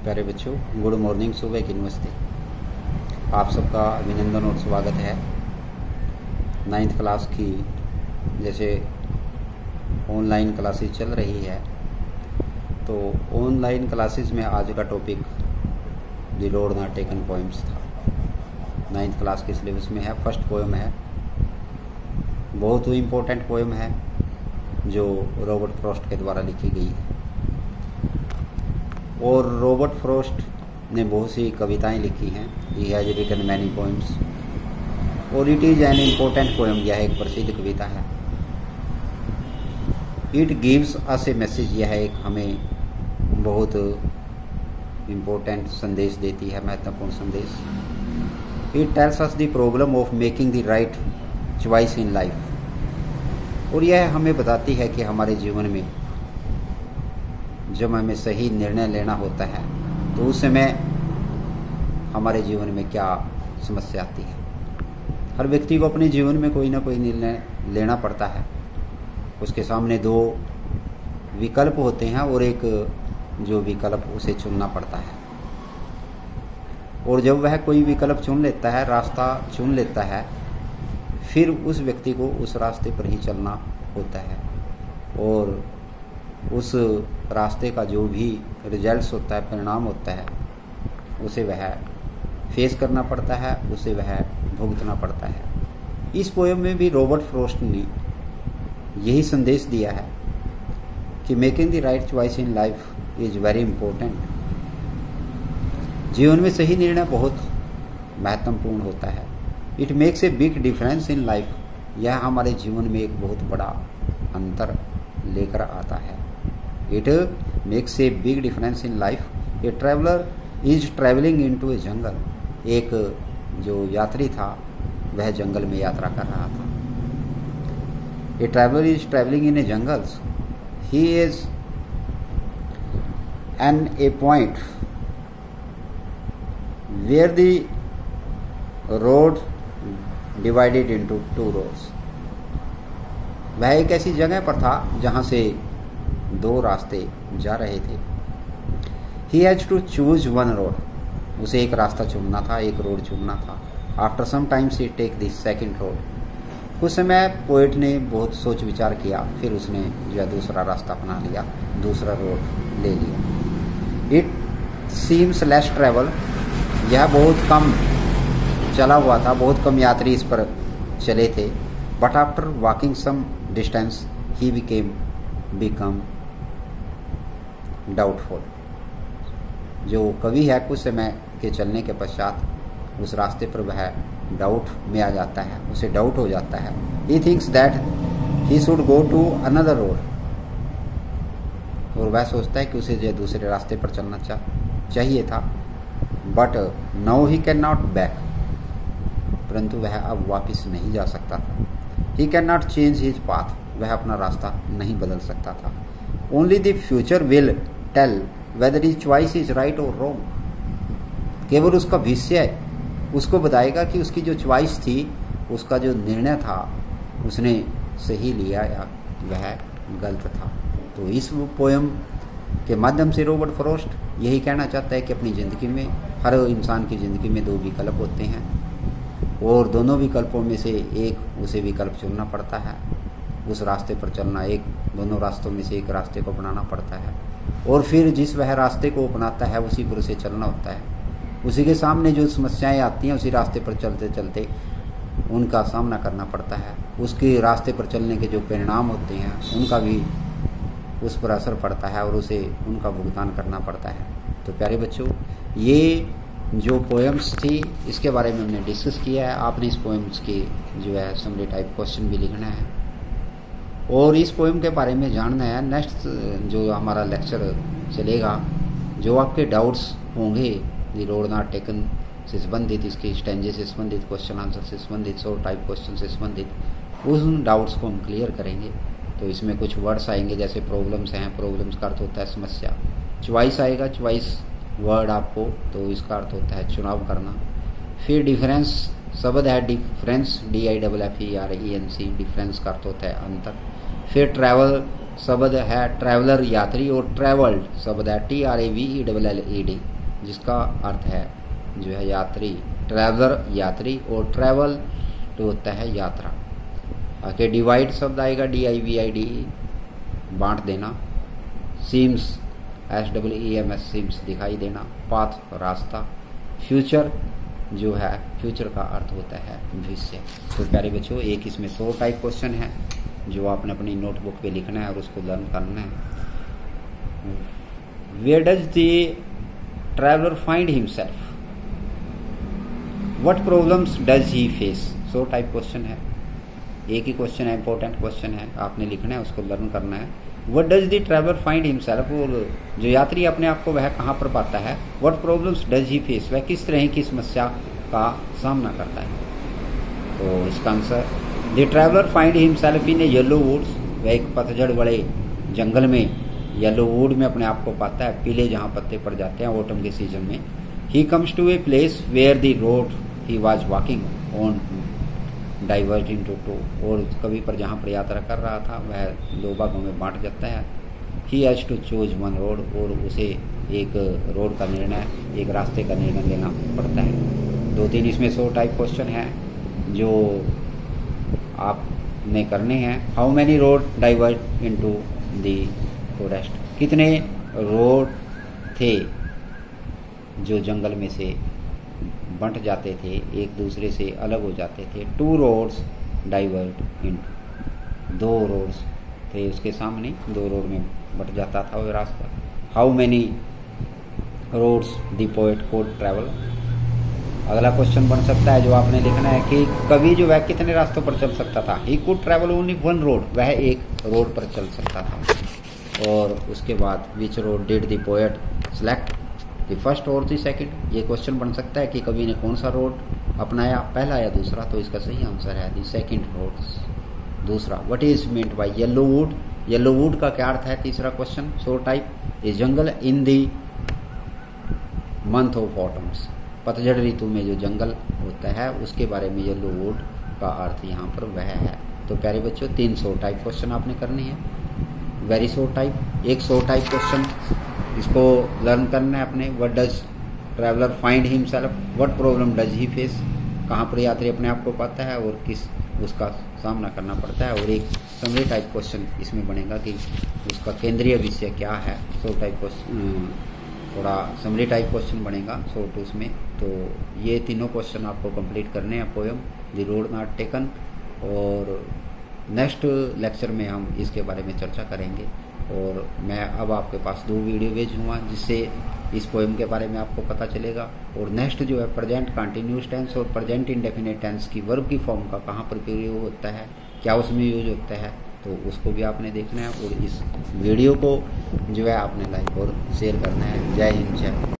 प्यारे बच्चों, good morning, सुबह की नमस्ते। आप सबका अभिनंदन और स्वागत है। 9th क्लास की जैसे ऑनलाइन क्लासेस चल रही है, तो ऑनलाइन क्लासेस में आज का topic the road not taken poems था। 9th क्लास के सिलेबस में है। फर्स्ट पोएम है, बहुत ही इम्पोर्टेंट पोएम है जो रॉबर्ट फ्रॉस्ट के द्वारा लिखी गई है। और रॉबर्ट फ्रॉस्ट ने बहुत सी कविताएं लिखी हैं। He has written many poems और it is an important poem. यह एक प्रसिद्ध कविता है। It gives us a message. यह एक हमें बहुत इम्पोर्टेंट संदेश देती है, महत्वपूर्ण संदेश। It tells us the problem of making the right choice in life. और यह हमें बताती है कि हमारे जीवन में जब हमें सही निर्णय लेना होता है तो उस समय हमारे जीवन में क्या समस्या आती है। हर व्यक्ति को अपने जीवन में कोई ना कोई निर्णय लेना पड़ता है। उसके सामने दो विकल्प होते हैं और एक जो विकल्प उसे चुनना पड़ता है। और जब वह कोई विकल्प चुन लेता है, रास्ता चुन लेता है, फिर उस व्यक्ति को उस रास्ते पर ही चलना होता है। और उस रास्ते का जो भी रिजल्ट्स होता है, परिणाम होता है, उसे वह फेस करना पड़ता है, उसे वह भुगतना पड़ता है। इस पोएम में भी रॉबर्ट फ्रॉस्ट ने यही संदेश दिया है कि making the right choice in life is very important. जीवन में सही निर्णय बहुत महत्वपूर्ण होता है। It makes a big difference in life. यह हमारे जीवन में एक बहुत बड़ा अंतर लेकर आता है। It makes a big difference in life. A traveler is traveling into a jungle. एक जो यात्री था वह जंगल में यात्रा कर रहा था। A traveler is traveling in a jungle. He is at a point where the road divided into two roads. वह एक ऐसी जगह पर था जहां से दो रास्ते जा रहे थे। He has to choose one road. उसे एक रास्ता चुनना था, एक रोड चुनना था। After some time he take the second road. कुछ समय पोएट ने बहुत सोच विचार किया, फिर उसने जो दूसरा रास्ता अपना लिया, दूसरा रोड ले लिया। It seems less travel. यह बहुत कम चला हुआ था, बहुत कम यात्री इस पर चले थे। But after walking some distance he become doubtful. जो कवि है, कुछ समय के चलने के पश्चात उस रास्ते पर वह डाउट में आ जाता है, उसे डाउट हो जाता है। He thinks that he should go to another road. और वह सोचता है कि उसे जो दूसरे रास्ते पर चलना चाहिए था। But now he can not back. परंतु वह अब वापस नहीं जा सकता था। He can not change his path. वह अपना रास्ता नहीं बदल सकता था। Only the future will tell whether his choice is right और रॉन्ग। केवल उसका भविष्य उसको बताएगा कि उसकी जो चॉइस थी, उसका जो निर्णय था, उसने सही लिया या वह गलत था। तो इस पोएम के माध्यम से रॉबर्ट फ्रॉस्ट यही कहना चाहता है कि अपनी ज़िंदगी में, हर इंसान की ज़िंदगी में दो विकल्प होते हैं और दोनों विकल्पों में से एक उसे विकल्प चुनना पड़ता है, उस रास्ते पर चलना। एक दोनों रास्तों में से एक रास्ते को अपनाना पड़ता है और फिर जिस वह रास्ते को अपनाता है उसी पर उसे चलना होता है। उसी के सामने जो समस्याएं आती हैं, उसी रास्ते पर चलते चलते उनका सामना करना पड़ता है। उसके रास्ते पर चलने के जो परिणाम होते हैं उनका भी उस पर असर पड़ता है और उसे उनका भुगतान करना पड़ता है। तो प्यारे बच्चों, ये जो पोएम्स थी इसके बारे में हमने डिस्कस किया है। आपने इस पोएम्स के जो है समरी टाइप क्वेश्चन भी लिखना है और इस पोएम के बारे में जानना है। नेक्स्ट जो हमारा लेक्चर चलेगा, जो आपके डाउट्स होंगे द रोड नॉट टेकन से संबंधित, इसके स्टैंजे से संबंधित, क्वेश्चन आंसर से संबंधित, शॉर्ट टाइप क्वेश्चन से संबंधित, उन डाउट्स को हम क्लियर करेंगे। तो इसमें कुछ वर्ड्स आएंगे जैसे प्रॉब्लम्स हैं, प्रॉब्लम्स का अर्थ होता है समस्या। चॉइस आएगा, चॉइस वर्ड आपको, तो इसका अर्थ होता है चुनाव करना। फिर डिफरेंस शब्द है, डिफरेंस, DIFFERENC, डिफरेंस का अर्थ होता है अंतर। फिर ट्रैवल शब्द है ट्रैवलर यात्री, और ट्रैवल्ड शब्द है TRAVELLED जिसका अर्थ है जो है यात्री, ट्रैवलर यात्री, और ट्रैवल तो होता है यात्रा। आगे डिवाइड शब्द आएगा, DIVID, बांट देना। सीम्स, SEEMS, सीम्स, दिखाई देना। पाथ, रास्ता। फ्यूचर जो है, फ्यूचर का अर्थ होता है भविष्य। तो प्यारे बच्चों, एक इसमें 100 टाइप क्वेश्चन है जो आपने अपनी नोटबुक पे लिखना है और उसको लर्न करना है। Where does the traveller find himself, what problems does he face. 100 type question है, एक ही क्वेश्चन है, इंपॉर्टेंट क्वेश्चन है, आपने लिखना है, उसको लर्न करना है। What does the traveller find himself, और जो यात्री अपने आप को वह कहाँ पर पाता है। What problems does he face, वह किस तरह की समस्या का सामना करता है। तो इसका answer, the traveller find himself in a yellow woods, वह एक पतझड़ वाले जंगल में, येलो वुड में अपने आप को पाता है, पीले जहाँ पत्ते पड़ जाते हैं ऑटम के सीजन में। He comes to a place where the road he was walking on diverge into two, और कभी पर जहाँ पर यात्रा कर रहा था वह 2 भागों में बांट जाता है। He has to choose one road, और उसे एक रोड का निर्णय, एक रास्ते का निर्णय लेना पड़ता है। 2-3 इसमें 100 टाइप क्वेश्चन हैं जो आपने करने हैं। How many road diverge into the forest, कितने रोड थे जो जंगल में से बंट जाते थे, एक दूसरे से अलग हो जाते थे। 2 रोड्स डाइवर्ट इनटू, 2 रोड्स थे उसके सामने, 2 रोड में बट जाता था वो रास्ता। How many roads the poet could travel. अगला क्वेश्चन बन सकता है जो आपने लिखना है कि कवि जो वह कितने रास्तों पर चल सकता था। He could travel only 1 road, वह एक रोड पर चल सकता था। और उसके बाद विच road did the poet select, the first और द सेकंड। ये क्वेश्चन बन सकता है कि कवि ने कौन सा रोड अपनाया, पहला या दूसरा। तो इसका सही आंसर है द सेकंड रोड, दूसरा। What is meant by yellow wood, yellow wood का क्या अर्थ है। तीसरा क्वेश्चन 100 टाइप, ये जंगल in the month of autumns, पतझड़ ऋतु में जो जंगल होता है उसके बारे में येलो वुड का अर्थ यहाँ पर वह है। तो प्यारे बच्चों 300 टाइप क्वेश्चन आपने करने हैं, वेरी 100 टाइप, एक 100 टाइप क्वेश्चन इसको लर्न करना है अपने। What does traveller find himself, what problem does he face, कहाँ पर यात्री अपने आप को पाता है और किस उसका सामना करना पड़ता है। और एक समरी टाइप क्वेश्चन इसमें बनेगा कि उसका केंद्रीय विषय क्या है। 100 टाइप क्वेश्चन, थोड़ा समरी टाइप क्वेश्चन बनेगा शॉर्ट उसमें। तो ये तीनों क्वेश्चन आपको कंप्लीट करने हैं poem the road not taken. और नेक्स्ट लेक्चर में हम इसके बारे में चर्चा करेंगे। और मैं अब आपके पास 2 वीडियो भेजूँगा जिससे इस पोएम के बारे में आपको पता चलेगा। और नेक्स्ट जो है प्रेजेंट कंटिन्यूस टेंस और प्रेजेंट इंडेफिनिट टेंस की वर्ब की फॉर्म का कहाँ पर प्रयोग होता है, क्या उसमें यूज होता है, तो उसको भी आपने देखना है। और इस वीडियो को जो है आपने लाइक और शेयर करना है। जय हिंद, जय।